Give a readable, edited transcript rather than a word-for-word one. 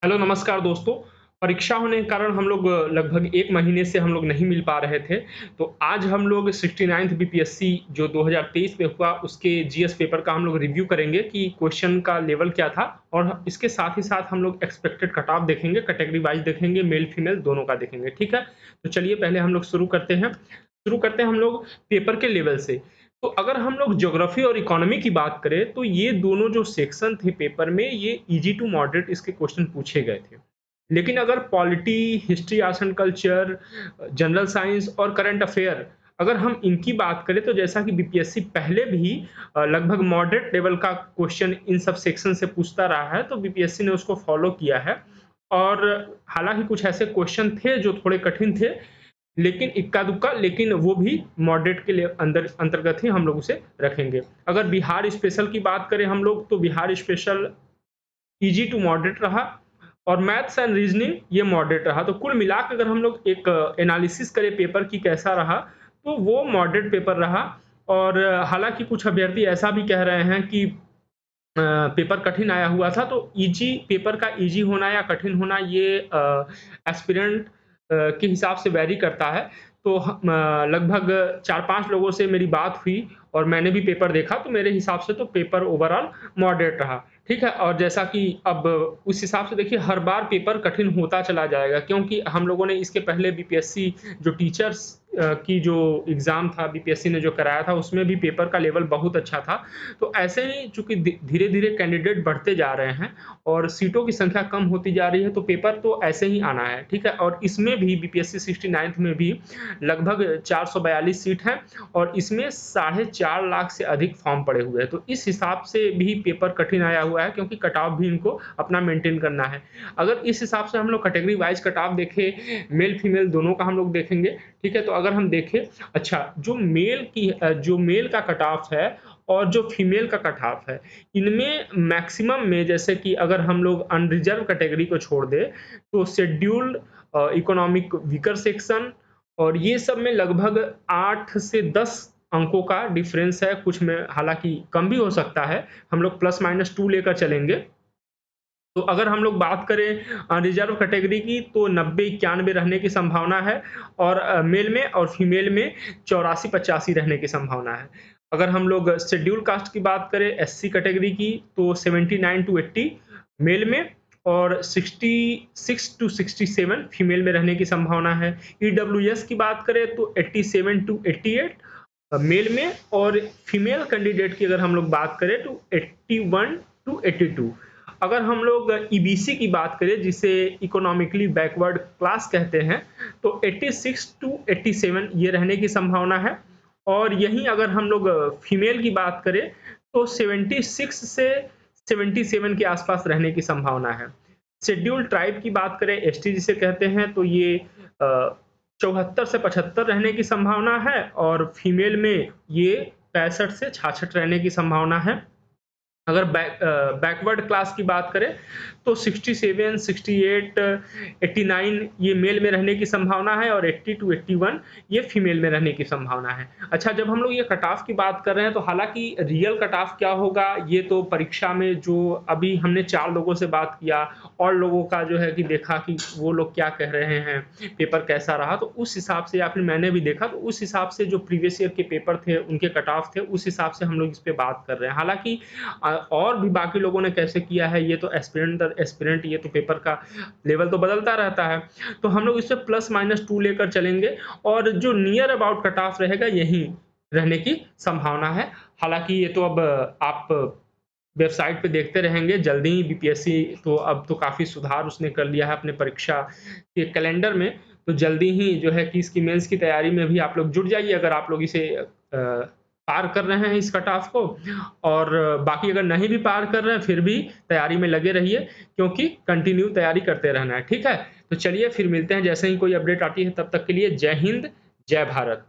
Hello नमस्कार दोस्तों। परीक्षा होने के कारण हम लोग लगभग 1 महीने से हम लोग नहीं मिल पा रहे थे। तो आज हम लोग 69th बीपीएससी जो 2023 में हुआ उसके जीएस पेपर का हम लोग रिव्यू करेंगे कि क्वेश्चन का लेवल क्या था और इसके साथ ही साथ हम लोग एक्सपेक्टेड कट ऑफ देखेंगे, कैटेगरी वाइज़ देखेंगे, मेल फीमेल दोनों का देखेंगे, ठीक है? तो चलिए पहले हम लोग शुरू करते हैं। शुरू करते हैं हम लोग पेपर के लेवल से। तो अगर हम लोग ज्योग्राफी और इकोनॉमी की बात करें तो ये दोनों जो सेक्शन थे पेपर में ये ईज़ी टू मॉडरेट इसके क्वेश्चन पूछे गए थे। लेकिन अगर polity, history, arts and culture, general science और करंट अफेयर अगर हम इनकी बात करें तो जैसा कि बीपीएससी पहले भी लगभग मॉडरेट लेवल का क्वेश्चन इन सब सेक्शन से पूछता रहा है, तो बीपीएससी ने उसको फॉलो किया है। और हालाँकि कुछ ऐसे क्वेश्चन थे जो थोड़े कठिन थे, लेकिन इक्का-दुक्का लेकिन वो भी मॉडरेट के लिए अंतर्गत ही हम लोग उसे रखेंगे। अगर बिहार स्पेशल की बात करें हम लोग तो Bihar special easy to moderate रहा और मैथ्स एंड रीजनिंग ये मॉडरेट रहा। तो कुल मिला के अगर हम लोग एक एनालिसिस करें पेपर की कैसा रहा, तो वो मॉडरेट पेपर रहा। और हालाँकि कुछ अभ्यर्थी ऐसा भी कह रहे हैं कि पेपर कठिन आया हुआ था, तो ईज़ी पेपर का ईज़ी होना या कठिन होना ये एस्पिरेंट के हिसाब से वैरी करता है। तो लगभग 4-5 लोगों से मेरी बात हुई और मैंने भी पेपर देखा, तो मेरे हिसाब से तो पेपर ओवरऑल मॉडरेट रहा, ठीक है? और जैसा कि अब उस हिसाब से देखिए हर बार पेपर कठिन होता चला जाएगा क्योंकि हम लोगों ने इसके पहले बीपीएससी जो टीचर्स की जो एग्ज़ाम था बीपीएससी ने जो कराया था, उसमें भी पेपर का लेवल बहुत अच्छा था। तो ऐसे ही चूँकि धीरे-धीरे कैंडिडेट बढ़ते जा रहे हैं और सीटों की संख्या कम होती जा रही है, तो पेपर तो ऐसे ही आना है, ठीक है? और इसमें भी बीपीएससी 69th में भी लगभग 442 सीट हैं और इसमें साढ़े 4 लाख से अधिक फॉर्म पड़े हुए हैं। तो इस हिसाब से भी पेपर कठिन आया हुआ है क्योंकि कट ऑफ भी इनको अपना मेंटेन करना है। अगर इस हिसाब से हम लोग कैटेगरी वाइज़ कट ऑफ देखें, मेल फीमेल दोनों का हम लोग देखेंगे, ठीक है? तो अगर हम देखें अच्छा जो मेल का कट ऑफ है और जो फीमेल का कट ऑफ है, इनमें मैक्सिमम में जैसे कि अगर हम लोग अनरिजर्व कैटेगरी को छोड़ दें, तो शेड्यूल्ड इकोनॉमिक वीकर सेक्शन और ये सब में लगभग 8 से 10 अंकों का डिफरेंस है, कुछ में हालाँकि कम भी हो सकता है, हम लोग प्लस माइनस 2 लेकर चलेंगे। तो अगर हम लोग बात करें रिज़र्व कैटेगरी की तो 90-91 रहने की संभावना है और मेल में और फीमेल में 84-85 रहने की संभावना है। अगर हम लोग शेड्यूल कास्ट की बात करें एससी कैटेगरी की तो 79 टू 80 मेल में और 66 टू 67 फीमेल में रहने की संभावना है। ईडब्ल्यूएस की बात करें तो 87 टू 88 मेल में और फीमेल कैंडिडेट की अगर हम लोग बात करें तो 81 टू 82। अगर हम लोग ईबीसी की बात करें जिसे इकोनॉमिकली बैकवर्ड क्लास कहते हैं तो 86 टू 87 ये रहने की संभावना है और यहीं अगर हम लोग फीमेल की बात करें तो 76 से 77 के आसपास रहने की संभावना है। शेड्यूल्ड ट्राइब की बात करें एसटी जिसे कहते हैं तो ये 74 से 75 रहने की संभावना है और फीमेल में ये 65 से 66 रहने की संभावना है। अगर बैकवर्ड क्लास की बात करें तो 67, 68, 89 ये मेल में रहने की संभावना है और 80 टू 81 ये फीमेल में रहने की संभावना है। अच्छा जब हम लोग ये कट ऑफ की बात कर रहे हैं तो हालाँकि रियल कट ऑफ क्या होगा ये तो परीक्षा में जो अभी हमने 4 लोगों से बात किया और लोगों का जो है कि देखा कि वो लोग क्या कह रहे हैं, पेपर कैसा रहा तो उस हिसाब से या फिर मैंने भी देखा तो उस हिसाब से जो प्रीवियस ईयर के पेपर थे उनके कट ऑफ थे उस हिसाब से हम लोग इस पे बात कर रहे हैं। हालाँकि और भी बाकी लोगों ने कैसे किया है ये तो एस्पिरेंट दर एस्पिरेंट ये तो पेपर का लेवल तो बदलता रहता है। तो हम लोग इससे प्लस माइनस 2 लेकर चलेंगे और जो नियर अबाउट कट ऑफ रहेगा यहीं रहने की संभावना है। हालाँकि ये तो अब आप वेबसाइट पे देखते रहेंगे जल्दी ही बीपीएससी तो अब तो काफ़ी सुधार उसने कर लिया है अपने परीक्षा के कैलेंडर में। तो जल्दी ही जो है कि इसकी मेंस की तैयारी में भी आप लोग जुट जाइए अगर आप लोग इसे पार कर रहे हैं इस कट ऑफ को और बाकी अगर नहीं भी पार कर रहे हैं फिर भी तैयारी में लगे रहिए क्योंकि कंटिन्यू तैयारी करते रहना है, ठीक है? तो चलिए फिर मिलते हैं जैसे ही कोई अपडेट आती है तब तक के लिए जय हिंद, जय भारत।